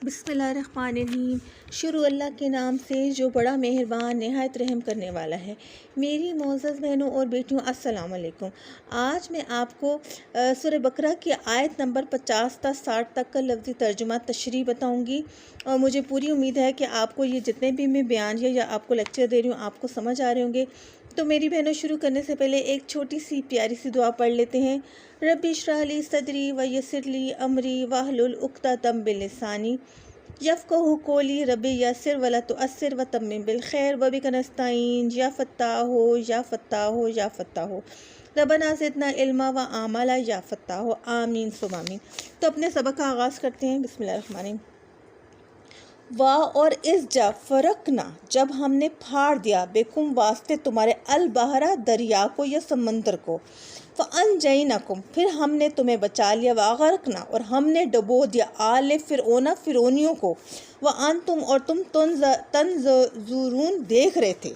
बिस्मिल्लाहिर्रहमानिर्रहीम। शुरू अल्लाह के नाम से जो बड़ा मेहरबान नहायत रहम करने वाला है। मेरी मोअज़्ज़ज़ बहनों और बेटियों, अस्सलाम वालेकुम। आज मैं आपको सूरह बकरा की आयत नंबर 50 से 60 तक का लफ्ज़ी तर्जुमा तशरीह बताऊँगी और मुझे पूरी उम्मीद है कि आपको ये जितने भी मैं बयान या आपको लेक्चर दे रही हूँ आपको समझ आ रहे होंगे। तो मेरी बहनों, शुरू करने से पहले एक छोटी सी प्यारी सी दुआ पढ़ लेते हैं। रब्बि इश्रह ली सदरी व यस्सिर ली अमरी वहलुल उक़दतम मिन लिसानी यफ़क़हू क़ौली रब्बि यस्सिर वला तुअस्सिर व तम्मिम बिल खैर व बिका नस्तईन या फ़त्ताहु या फ़त्ताहु या फ़त्ताहु रब्बना ज़िदना इल्मा व आमला या फ़त्ताहु आमीन सुम्मा आमीन। तो अपने सबक का आगाज़ करते हैं। बिस्मिल्लाहिर्रहमानिर्रहीम। वाह और इस जब फ़रकना, जब हमने फाड़ दिया बेकुम वास्ते तुम्हारे अल बहरा, दरिया को या समंदर को, फ़अनजयनाकुम, फिर हमने तुम्हें बचा लिया, वागरकना, और हमने डुबो दिया, आले फ़िरऔना, फ़िरौनियों को, व अंतुम, और तुम तंज़ुरून, देख रहे थे।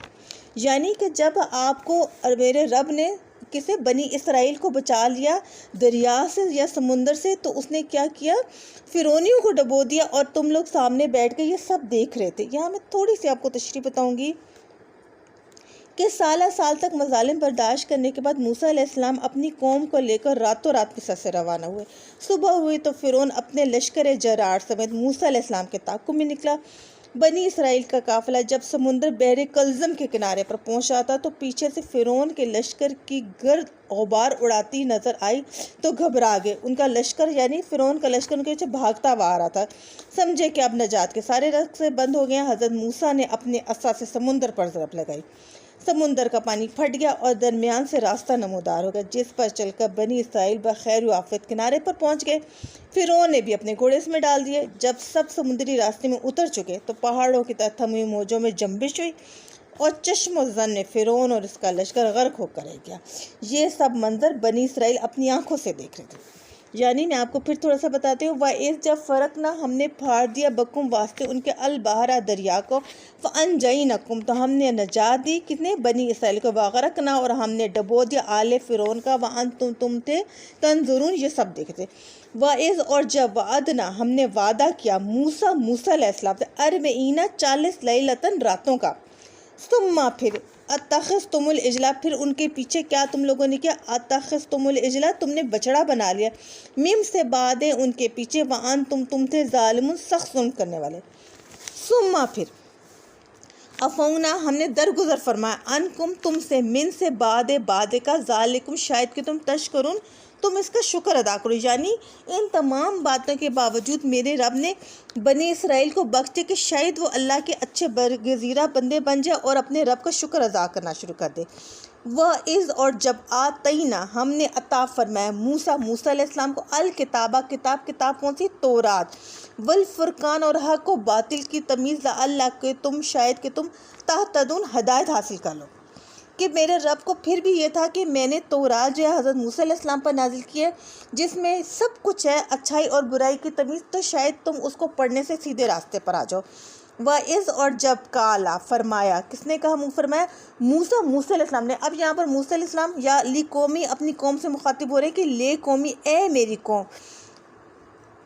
यानी कि जब आपको मेरे रब ने किसे बनी इसराइल को बचा लिया दरिया से या समुंदर से, तो उसने क्या किया, फ़िरौनियों को डुबो दिया और तुम लोग सामने बैठ के ये सब देख रहे थे। यहाँ मैं थोड़ी सी आपको तशरीह बताऊंगी कि साल तक मज़ालिम बर्दाश्त करने के बाद मूसा अलैहिस्सलाम अपनी कौम को लेकर रातों रात मिस्र से रवाना हुए। सुबह हुई तो फ़िरौन अपने लश्कर जरार समेत मूसा अलैहिस्सलाम के ताक़ुब में निकला। बनी इसराइल का काफ़िला जब समुंदर बहरे कलज़म के किनारे पर पहुंचा था तो पीछे से फ़िरौन के लश्कर की गर्द गुबार उड़ाती नज़र आई तो घबरा गए। उनका लश्कर यानी फ़िरौन का लश्कर उनके पीछे भागता हुआ आ रहा था। समझे कि अब नजात के सारे रास्ते बंद हो गए। हज़रत मूसा ने अपने असा से समुंदर पर ज़रब लगाई। समुंदर का पानी फट गया और दरमियान से रास्ता नमूदार हो गया, जिस पर चलकर बनी इसराइल बखैर आफियत किनारे पर पहुंच गए। फ़िरौन ने भी अपने घोड़े इसमें डाल दिए। जब सब समुद्री रास्ते में उतर चुके तो पहाड़ों की तरह थमी मौजों में जंबिश हुई और चश्मो ज़न में फ़िरौन और इसका लश्कर गर्क होकर रह गया। ये सब मंजर बनी इसराइल अपनी आंखों से देख रहे थे। यानी मैं आपको फिर थोड़ा सा बताती हूँ। वाइस जब फ़र्क ना, हमने फाड़ दिया बकुम वास्ते उनके अल बहरा, दरिया को, फ़अनजयनाकुम, तो हमने नजात दी कितने, बनी इसराइल को, वागरकना, और हमने डबो दिया आले फ़िरौन का, वअन तुम थे तंजुरून, ये सब देखते। वाइस और जब वादना, हमने वादा किया मूसा अलैहिस्सलाम से, अरबईना 40 लैलतन, रातों का, सुम्मा, फिर अतखज़्तुमुल इजला, फिर उनके पीछे क्या तुम लोगों ने किया, अतखज़्तुमुल इजला, तुमने बछड़ा बना लिया, मिम से बादे, उनके पीछे, वअन तुम थे ज़ालिमुन, सख्त जुल्म करने वाले। सुम्मा, फिर अफौना, हमने दरगुजर फरमाया, अनकुम, तुमसे, मिन से बादे का, ज़ालिकुम, शायद कि तुम तशकुरून, तुम इसका शुक्र अदा करो। यानी इन तमाम बातों के बावजूद मेरे रब ने बनी इसराइल को बख्शे कि शायद वो अल्लाह के अच्छे बरगज़ीरा बंदे बन जाए और अपने रब का शुक्र अदा करना शुरू कर दे। वह इज़ और जब आतईना, हमने अता फरमाया मूसा अलैहिस्सलाम को, अल किताबा, किताब कौन सी, तौरात, वल फुरकान, और हक व बातिल की तमीज़, अल्लाह के तुम, शायद कि तुम तहतदून, हदायत हासिल कर लो। कि मेरे रब को फिर भी ये था कि मैंने तौरात जो है हज़रत मूसा अलैहिस्सलाम पर नाजिल की है, जिसमें सब कुछ है, अच्छाई और बुराई की तमीज़, तो शायद तुम उसको पढ़ने से सीधे रास्ते पर आ जाओ। वाइज़ और जब काला, फरमाया, किसने कहा, मुँह फरमाया मूसा अलैहिस्सलाम ने। अब यहाँ पर मूसा अलैहिस्सलाम या ली कौमी, अपनी कौम से मुखातिब हो रहे कि ले कौमी, ए मेरी कौम,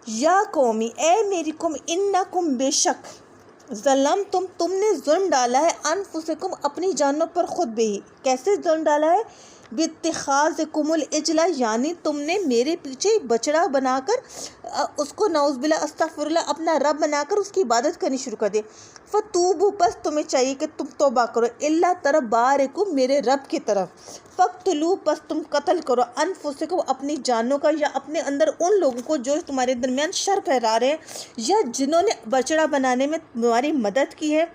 या कौमी, ए मेरी कौम, इन्नकुम, बेशक, ज़लम तुमने जुल्म डाला है, अनफुसकुम, अपनी जानों पर खुद भी ही। कैसे जुल्म डाला है, बित्तिखाज़कुमुल इजला, यानी तुमने मेरे पीछे बछड़ा बनाकर उसको नौज़बिल्ला अस्तगफिरुल्लाह अपना रब बनाकर उसकी इबादत करनी शुरू कर दी। फ़तूबू, बस तुम्हें चाहिए कि तुम तौबा करो, इल्ला तरफ बारिकुम, मेरे रब की तरफ, फ़क़्तुलू, बस तुम कत्ल करो, अनफुसकुम, अपनी जानों का, या अपने अंदर उन लोगों को जो तुम्हारे दरमियान शर फहरा रहे हैं या जिन्होंने बछड़ा बनाने में तुम्हारी मदद की है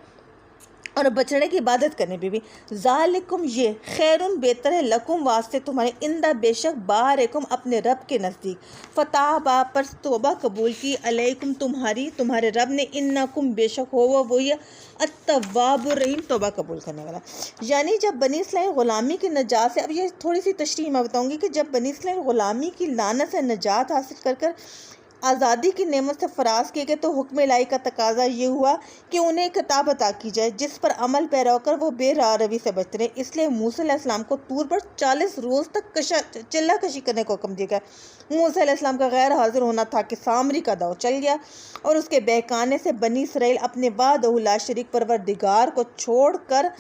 और बछड़े की इबादत करने में भी। ज़ालिकुम, ये, खैरुन, बेहतर है, लकुम, वास्ते तुम्हारे, इंदा, बेशक, बारिकुम, अपने रब के नज़दीक, फ़ताबा, पर तौबा कबूल की, अलैकुम, तुम्हारे रब ने, इन्नकुम, बेशक हो वो ये अत्तवाबुर रहीम, तौबा कबूल करने वाला। यानी जब बनी इसराइल ग़ुलामी की नजात से, अब ये थोड़ी सी तशरीह मैं बताऊँगी कि जब बनी इसराइल ग़ुलामी की लानत से नजात हासिल कर आज़ादी की नेमत से फराज किए गए तो हुक्म इलाही का तकाजा ये हुआ कि उन्हें एक किताब अता की जाए जिस पर अमल पैरा होकर वो बेरारवी से बचते रहे। इसलिए मूसा अलैहिस्सलाम को तूर पर 40 रोज़ तक चिल्ला कशी करने को हुक्म दिया गया। मूसा अलैहिस्सलाम का गैर हाजिर होना था कि सामरी का दौर चल गया और उसके बहकाने से बनी इसराइल अपने वादहु ला शरीक परवरदिगार को छोड़कर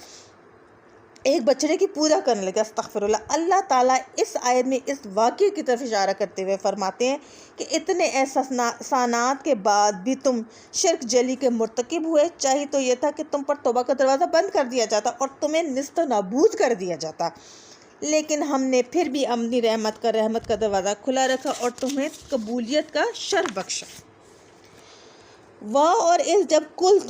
एक बछड़े की पूजा करने लगे। अस्तगफिरुल्लाह। अल्लाह ताला इस आयत में इस वाक़ये की तरफ इशारा करते हुए फरमाते हैं कि इतने एहसानात के बाद भी तुम शिर्क जली के मुर्तकिब हुए। चाहिए तो यह था कि तुम पर तौबा का दरवाज़ा बंद कर दिया जाता और तुम्हें निस्त नाबूद कर दिया जाता, लेकिन हमने फिर भी अपनी रहमत का दरवाज़ा खुला रखा और तुम्हें कबूलियत का शर्फ बख्शा। वाह और इस जब कुल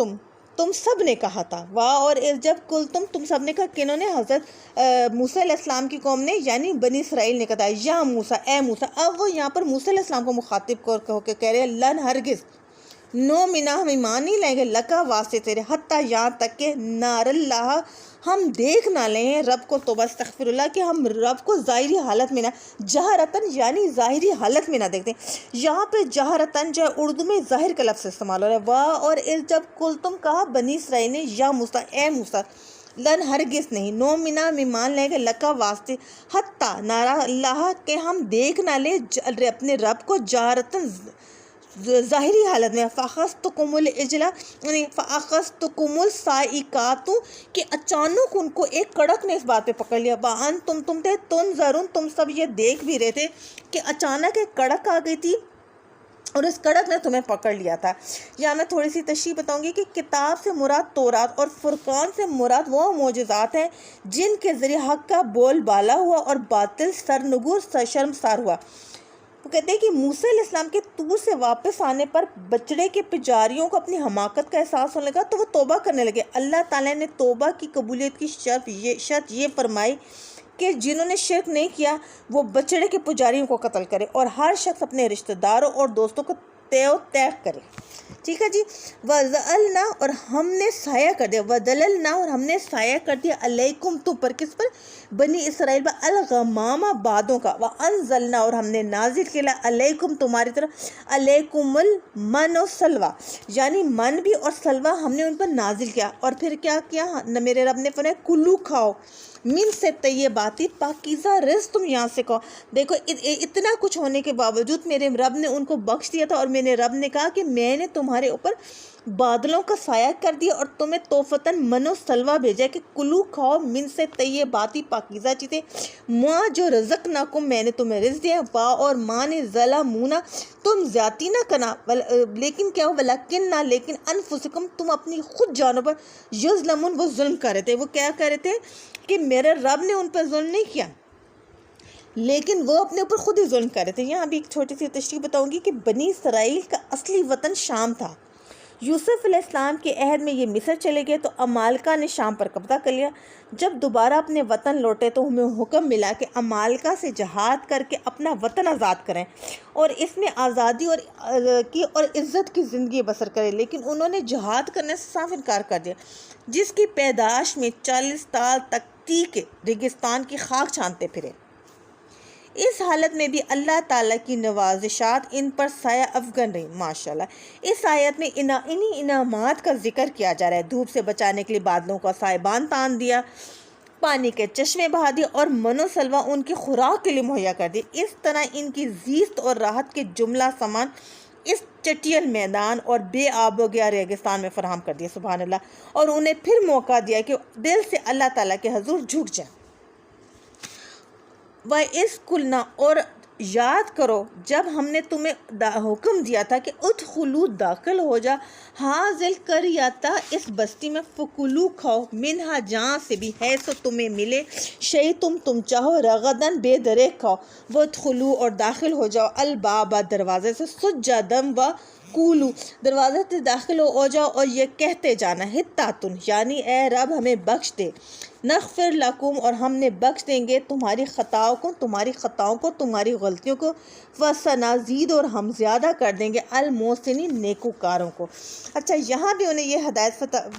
तुम सब ने कहा था। वाह और इस जब कुल तुम सब ने कहा। किन्होंने? हज़रत मूसा अलैहिस्सलाम की कौम ने, यानी बनी इसराइल ने कहा या मूसा, ए मूसा। अब वो यहाँ पर मूसा अलैहिस्सलाम को मुखातिब होकर कह रहे हैं लन हरगिज़ नो मिना, हम ईमान नहीं लाएंगे लका वास्ते तेरे, हत्ता यहाँ तक के नारल्लाह, हम देख ना लें रब को। तौबा अस्तगफिरुल्लाह कि हम रब को ज़ाहिरी हालत में ना, जहरतन यानी ज़ाहिरी हालत में ना देखते। यहाँ पे जहरतन जो उर्दू में ज़ाहिर का लफ्ज़ इस्तेमाल हो रहा है। वाह और इस जब कुल तुम कहा बनी इसराइल ने या मूसा, ए मूसा, लन हरगिज़ नहीं, नो मिना में मान लेंगे लका वास्ते, हत्ता नारा अल्लाह के हम देख ना ले अपने रब को जहरतन ज़ाहिरी हालत में। फ़ाख़ज़्तुकुमुल इजला यानी फ़ाख़ज़्तुकुमुल साइकातु कि अचानक उनको एक कड़क ने इस बात पे पकड़ लिया। बान तुम थे तुनज़रून, तुम सब ये देख भी रहे थे कि अचानक एक कड़क आ गई थी और इस कड़क ने तुम्हें पकड़ लिया था। यहाँ मैं थोड़ी सी तशरीह बताऊंगी कि किताब से मुराद तौरात और फुरकान से मुराद वो मोजज़ात हैं जिनके ज़रिए हक़ का बोलबाला हुआ और बातिल सरनगूर शर्मसार हुआ। वो कहते हैं कि मूसा अलैहिस्सलाम के तूर से वापस आने पर बछड़े के पुजारियों को अपनी हमाकत का एहसास होने लगा तो वो तौबा करने लगे। अल्लाह ताला ने तौबा की कबूलियत की शर्त ये फरमाई कि जिन्होंने शिर्क नहीं किया वो बछड़े के पुजारियों को कत्ल करे और हर शख्स अपने रिश्तेदारों और दोस्तों को त्याग करे। ठीक है जी। वज़अलना और हमने साया कर दिया, वदललना और हमने साया कर दिया अलैकुम तुम पर, किस पर? बनी इसराइल पर, अलगमामा बादों का। व अनज़लना और हमने नाजिल किया अलैकुम तुम्हारी तरफ अलैकुमुल मन और सलवा, यानी मन भी और सलवा हमने उन पर नाजिल किया। और फिर क्या किया? मेरे रब ने फरमाया कुलू खाओ मिन से तय्यबाती पाकीज़ा रिज़्क़, तुम यहाँ से कहो। देखो इतना कुछ होने के बावजूद मेरे रब ने उनको बख्श दिया था और मेरे रब ने कहा कि मैंने तुम्हारे ऊपर बादलों का साया कर दिया और तुम्हें तोहफ़तन मनो सलवा भेजा कि कुलू खाओ मिन से तय्यबाती पाकीज़ा चीज़ें माँ जो रज़क़नाकुम, मैंने तुम्हें रिज़्क़ दिया। बा और माँ ने ज़लमूना, तुम ज़्यादती ना करना, लेकिन क्या हो वलकिन ना, लेकिन अनफुसकुम, तुम अपनी खुद जानों पर यज़लमून, वो जुल्म कर रहे थे। वो क्या कर रहे थे कि मेरे रब ने उन पर जुल्म नहीं किया लेकिन वो अपने ऊपर खुद ही जुल्म कर रहे थे। यहाँ भी एक छोटी सी तशरीह बताऊंगी कि बनी इसराइल का असली वतन शाम था। यूसुफ अलैहिस्सलाम के अहद में ये मिस्र चले गए तो अमालका ने शाम पर कब्जा कर लिया। जब दोबारा अपने वतन लौटे तो उन्हें हुक्म मिला कि अमालका से जहाद करके अपना वतन आज़ाद करें और इसमें आज़ादी और इज़्ज़त की ज़िंदगी बसर करें, लेकिन उन्होंने जहाद करने से साफ इनकार कर दिया, जिसकी पैदाश में 40 साल तक के रेगिस्तान की खाक छानते फिरे। इस हालत में भी अल्लाह ताला की नवाजिशात इन पर साया अफगन रही। माशाल्लाह। इस आयत में इन्हीं इनामात का जिक्र किया जा रहा है। धूप से बचाने के लिए बादलों का साइबान तान दिया, पानी के चश्मे बहा दिए और मनोसलवा उनकी खुराक के लिए मुहैया कर दी। इस तरह इनकी जीस्त और राहत के जुमला सामान इस चटियल मैदान और बेआबोगया रेगिस्तान में फराहम कर दिया। सुभान अल्लाह। और उन्हें फिर मौका दिया कि दिल से अल्लाह ताला के हजूर झुक जाए। वह इस कुलना और याद करो जब हमने तुम्हें हुक्म दिया था कि उदखुलू दाखिल हो जा हाजिल कर याता इस बस्ती में, फ़कुलू खाओ मिनहा जहाँ से भी है सो तुम्हें मिले, शई तुम चाहो रगदन बेदरे खाओ, वदखुलू और दाखिल हो जाओ अलबाबा दरवाजे से, सुज्जदम व कूलू, दरवाज़े से दाखिल हो जाओ और ये कहते जाना, हित्तातुन यानी ए रब हमें बख्श दे, नग़फ़िर लकुम और हमने बख्श देंगे तुम्हारी ख़ताओं को, तुम्हारी गलतियों को, वसनाज़ीद और हम ज़्यादा कर देंगे अल मोहसिनीन नेकूकारों को। अच्छा, यहाँ भी उन्हें यह हदायत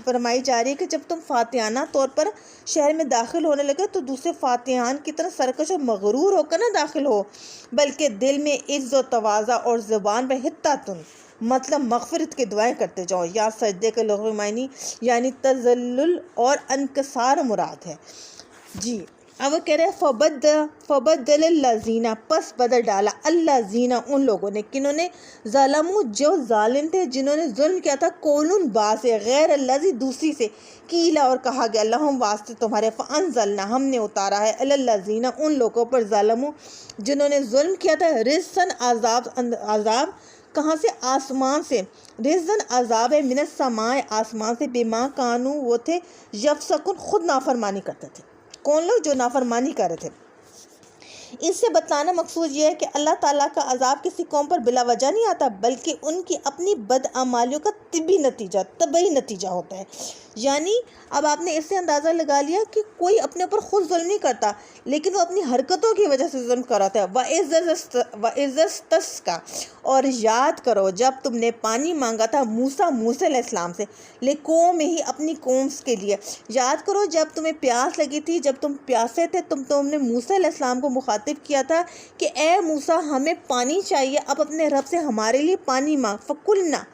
फरमाई जा रही है कि जब तुम फातिहाना तौर पर शहर में दाखिल होने लगे तो दूसरे फातिहान की तरह सरकश और मगरूर होकर ना दाखिल हो, बल्कि दिल में इज़्ज़ व तवाज़ा और ज़ुबान पर हित्तातुन मतलब मग़फ़िरत की दुआएं करते जाओ। या सजदे के लुग़वी मायनी यानी तज़ल्लुल और इनकिसार मुराद है। जी, अब वो कह रहे हैं फ़बद्दल लज़ीना पस बदल डाला अल्लज़ीना उन लोगों ने, किन्होंने ज़लमू जो जालिम थे, जिन्होंने जुल्म किया था, कौलुन बासे गैर अल्लज़ी दूसरी से, कीला और कहा गया लहुम वास्ते तुम्हारे, फ़अंज़लना हमने उतारा है अल्लज़ीना उन लोगों पर ज़लमू जिन्होंने जुल्म किया था, रिज़्क़न अज़ाब कहाँ से, आसमान से, रिज़्क़न अज़ाब है मिनस समाए आसमान से, बेमा कानू वो थे यफ़सकुन खुद नाफरमानी करते थे। कौन लोग? जो नाफरमानी कर रहे थे। इससे बतलाना मकसूद ये है कि अल्लाह ताला का अज़ाब किसी कौम पर बिला वजह नहीं आता, बल्कि उनकी अपनी बदअमालियों का तबी नतीजा होता है। यानी अब आपने इससे अंदाज़ा लगा लिया कि कोई अपने ऊपर खुद जुल्म नहीं करता, लेकिन वो अपनी हरकतों की वजह से जुल्म कराता है। वइज़्ज़तस्का और याद करो जब तुमने पानी मांगा था मूसा अलैहिस्सलाम से, ले कौम ही अपनी कौम के लिए, याद करो जब तुम्हें प्यास लगी थी, जब तुम प्यासे थे, तुमने मूसा अलैहिस्सलाम को मुखातिब किया था कि ए मूसा हमें पानी चाहिए, अब अपने रब से हमारे लिए पानी मांग। फ़कुलना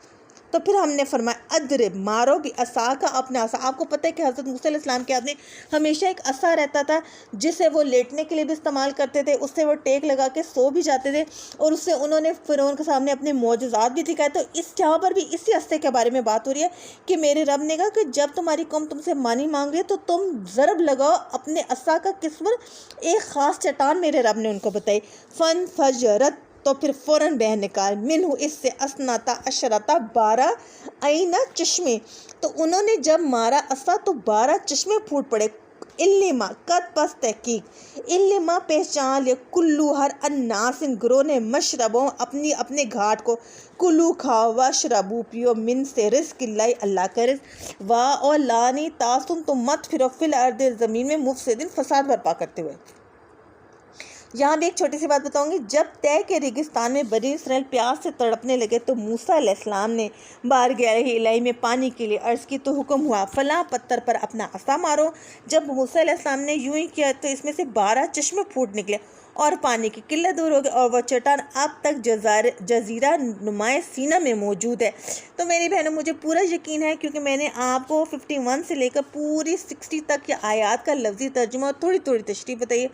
तो फिर हमने फरमाया अदरिब मारो भी असा का अपना असा। आपको पता है कि हज़रत मूसा अलैहिस्सलाम के हाथ में हमेशा एक असा रहता था जिसे वो लेटने के लिए भी इस्तेमाल करते थे, उससे वो टेक लगा के सो भी जाते थे और उससे उन्होंने फ़िरौन के सामने अपने मौजज़ात भी दिखाए। तो इस यहाँ पर भी इसी अस्से के बारे में बात हो रही है कि मेरे रब ने कहा कि जब तुम्हारी कौम तुमसे पानी मांग रही है तो तुम ज़रब लगाओ अपने असा का किस्मर, एक ख़ास चट्टान मेरे रब ने उनको बताई। फ़न फजरत तो फिर फ़ौरन बह निकाल, मिनहु इससे असनाता अशरता 12 आईना चश्मे, तो उन्होंने जब मारा असा तो 12 चश्मे फूट पड़े। इल्लिमा कद पस तहकीक, इल्लिमा पहचान ले, कुल्लू हर अन्नासिन ग्रोह ने मशरबों अपने घाट को, कुल्लू खाओ वशरबू पियो मिन से रिज़्क़िल्लाहि अल्लाह का रिज़्क़, वाह और लानी तासुम तुम मत फिरो फिल अर्द ज़मीन में मुफ़सिदिन फसाद बर्पा करते हुए। यहाँ भी एक छोटी सी बात बताऊंगी। जब तय के रेगिस्तान में बनी इसराइल प्यास से तड़पने लगे तो मूसा अलैहिस्सलाम ने बारगाह इलाही में पानी के लिए अर्ज़ की तो हुक्म हुआ फला पत्थर पर अपना असा मारो। जब मूसा अलैहिस्सलाम ने यूं ही किया तो इसमें से 12 चश्मे फूट निकले और पानी की किल्लत दूर हो गई और वह चट्टान अब तक जजीरा नुमाए सीना में मौजूद है। तो मेरी बहनों, मुझे पूरा यकीन है क्योंकि मैंने आपको 51 से लेकर पूरी 60 तक के आयात का लफ्ज़ी तर्जुमा और थोड़ी थोड़ी तशरीह बताई है।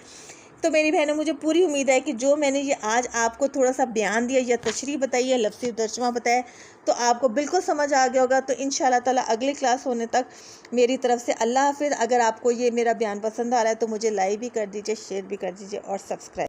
तो मेरी बहनों, मुझे पूरी उम्मीद है कि जो मैंने ये आज आपको थोड़ा सा बयान दिया या तशरीह बताई है, लफ्ज़ी तर्जुमा बताया, तो आपको बिल्कुल समझ आ गया होगा। तो इंशाअल्लाह ताला अगली क्लास होने तक मेरी तरफ से अल्लाह हाफ़िज़। अगर आपको ये मेरा बयान पसंद आ रहा है तो मुझे लाइक भी कर दीजिए, शेयर भी कर दीजिए और सब्सक्राइब।